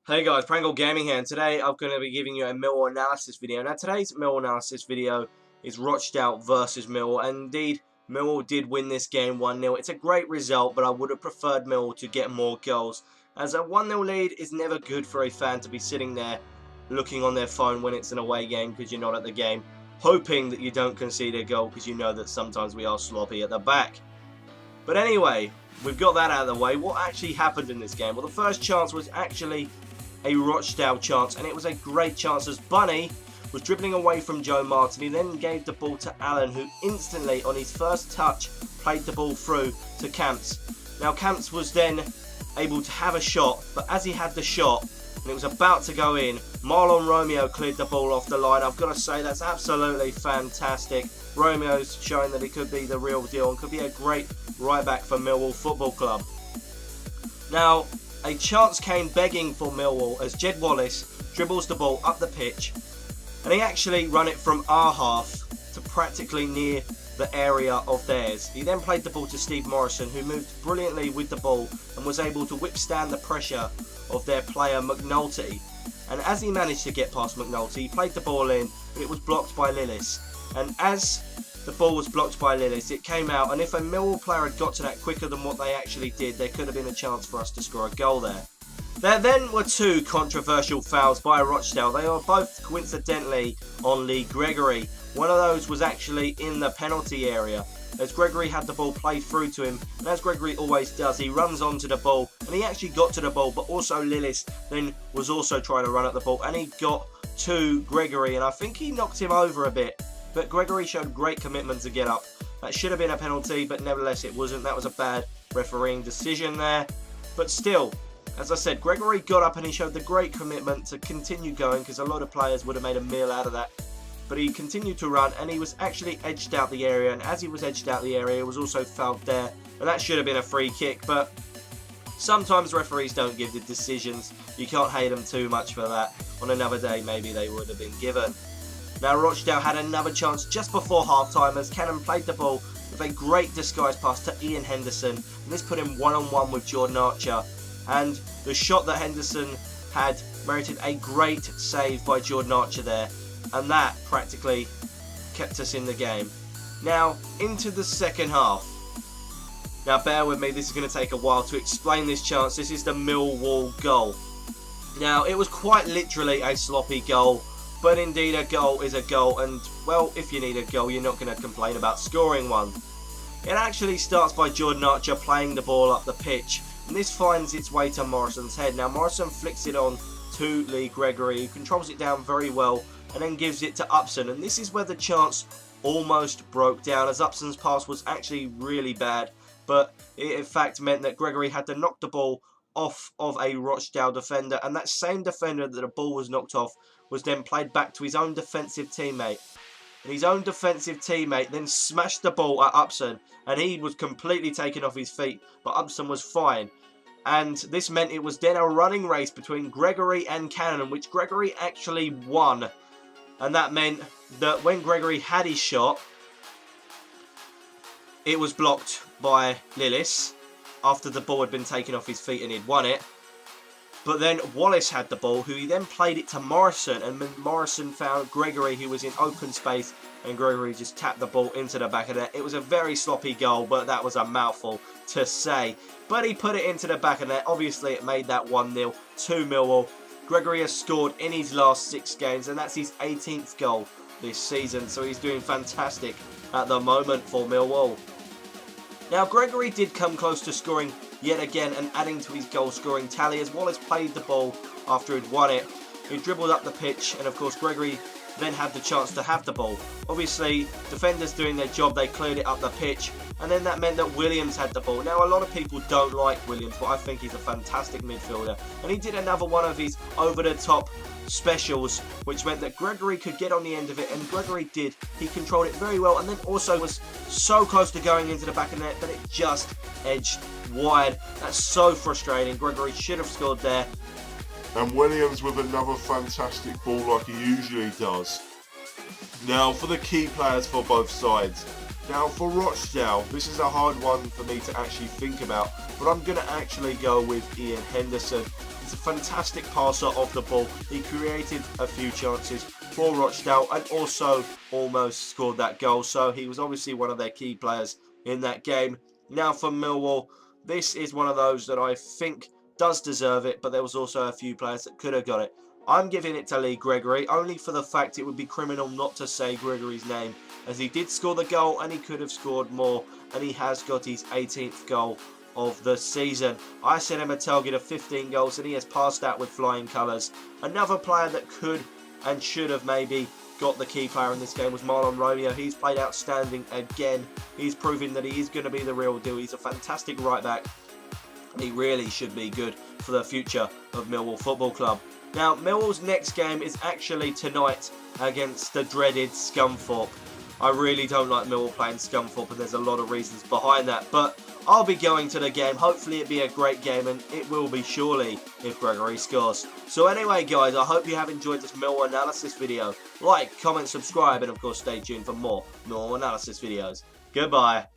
Hey guys, Prangell Gaming here, and today I'm going to be giving you a Millwall analysis video. Now today's Millwall analysis video is Rochdale versus Millwall, and indeed Millwall did win this game 1-0. It's a great result, but I would have preferred Millwall to get more goals, as a 1-0 lead is never good for a fan to be sitting there looking on their phone when it's an away game because you're not at the game, hoping that you don't concede a goal because you know that sometimes we are sloppy at the back. But anyway, we've got that out of the way. What actually happened in this game? Well, the first chance was actually a Rochdale chance, and it was a great chance as Bunny was dribbling away from Joe Martin. He then gave the ball to Allen, who instantly on his first touch played the ball through to Camps. Now Camps was then able to have a shot, but as he had the shot and it was about to go in, Marlon Romeo cleared the ball off the line. I've got to say that's absolutely fantastic. Romeo's showing that he could be the real deal and could be a great right back for Millwall Football Club. Now a chance came begging for Millwall as Jed Wallace dribbles the ball up the pitch, and he actually run it from our half to practically near the area of theirs. He then played the ball to Steve Morrison, who moved brilliantly with the ball and was able to withstand the pressure of their player McNulty. And as he managed to get past McNulty, he played the ball in, but it was blocked by Lillis. And as the ball was blocked by Lillis, it came out, and if a Millwall player had got to that quicker than what they actually did, there could have been a chance for us to score a goal there. There then were two controversial fouls by Rochdale. They were both coincidentally on Lee Gregory. One of those was actually in the penalty area, as Gregory had the ball played through to him, and as Gregory always does, he runs onto the ball, and he actually got to the ball, but also Lillis then was also trying to run at the ball, and he got to Gregory, and I think he knocked him over a bit. But Gregory showed great commitment to get up. That should have been a penalty, but nevertheless it wasn't. That was a bad refereeing decision there. But still, as I said, Gregory got up and he showed the great commitment to continue going, because a lot of players would have made a meal out of that. But he continued to run, and he was actually edged out the area, and as he was edged out the area, he was also fouled there. And that should have been a free kick, but sometimes referees don't give the decisions. You can't hate them too much for that. On another day, maybe they would have been given. Now Rochdale had another chance just before half-time as Cannon played the ball with a great disguise pass to Ian Henderson, and this put him one-on-one with Jordan Archer, and the shot that Henderson had merited a great save by Jordan Archer there, and that practically kept us in the game. Now into the second half. Now bear with me, this is going to take a while to explain this chance. This is the Millwall goal. Now it was quite literally a sloppy goal, but indeed a goal is a goal, and well, if you need a goal, you're not going to complain about scoring one. It actually starts by Jordan Archer playing the ball up the pitch, and this finds its way to Morrison's head. Now Morrison flicks it on to Lee Gregory, who controls it down very well and then gives it to Upson, and this is where the chance almost broke down, as Upson's pass was actually really bad, but it in fact meant that Gregory had to knock the ball off of a Rochdale defender, and that same defender that the ball was knocked off was then played back to his own defensive teammate. And his own defensive teammate then smashed the ball at Upson, and he was completely taken off his feet, but Upson was fine. And this meant it was then a running race between Gregory and Cannon, which Gregory actually won. And that meant that when Gregory had his shot, it was blocked by Lillis after the ball had been taken off his feet and he'd won it. But then Wallace had the ball, who he then played it to Morrison, and Morrison found Gregory, who was in open space, and Gregory just tapped the ball into the back of the net. It was a very sloppy goal, but that was a mouthful to say. But he put it into the back of the net. Obviously, it made that 1-0 to Millwall. Gregory has scored in his last 6 games, and that's his 18th goal this season, so he's doing fantastic at the moment for Millwall. Now, Gregory did come close to scoring yet again and adding to his goal scoring tally as Wallace played the ball after he'd won it. He dribbled up the pitch, and of course Gregory then had the chance to have the ball. Obviously, defenders doing their job, they cleared it up the pitch, and then that meant that Williams had the ball. Now, a lot of people don't like Williams, but I think he's a fantastic midfielder, and he did another one of his over-the-top specials, which meant that Gregory could get on the end of it, and Gregory did. He controlled it very well, and then also was so close to going into the back of the net, but it just edged wide. That's so frustrating. Gregory should have scored there. And Williams with another fantastic ball like he usually does. Now for the key players for both sides. Now for Rochdale, this is a hard one for me to actually think about, but I'm going to actually go with Ian Henderson. He's a fantastic passer of the ball. He created a few chances for Rochdale and also almost scored that goal. So he was obviously one of their key players in that game. Now for Millwall, this is one of those that I think does deserve it, but there was also a few players that could have got it. I'm giving it to Lee Gregory, only for the fact it would be criminal not to say Gregory's name, as he did score the goal and he could have scored more, and he has got his 18th goal of the season. I set him a target of 15 goals and he has passed that with flying colours. Another player that could and should have maybe got the key player in this game was Marlon Romeo. He's played outstanding again. He's proving that he is going to be the real deal. He's a fantastic right back. He really should be good for the future of Millwall Football Club. Now, Millwall's next game is actually tonight against the dreaded Scunthorpe. I really don't like Millwall playing Scunthorpe, and there's a lot of reasons behind that. But I'll be going to the game. Hopefully it'll be a great game, and it will be surely if Gregory scores. So anyway, guys, I hope you have enjoyed this Millwall analysis video. Like, comment, subscribe, and of course stay tuned for more Millwall analysis videos. Goodbye.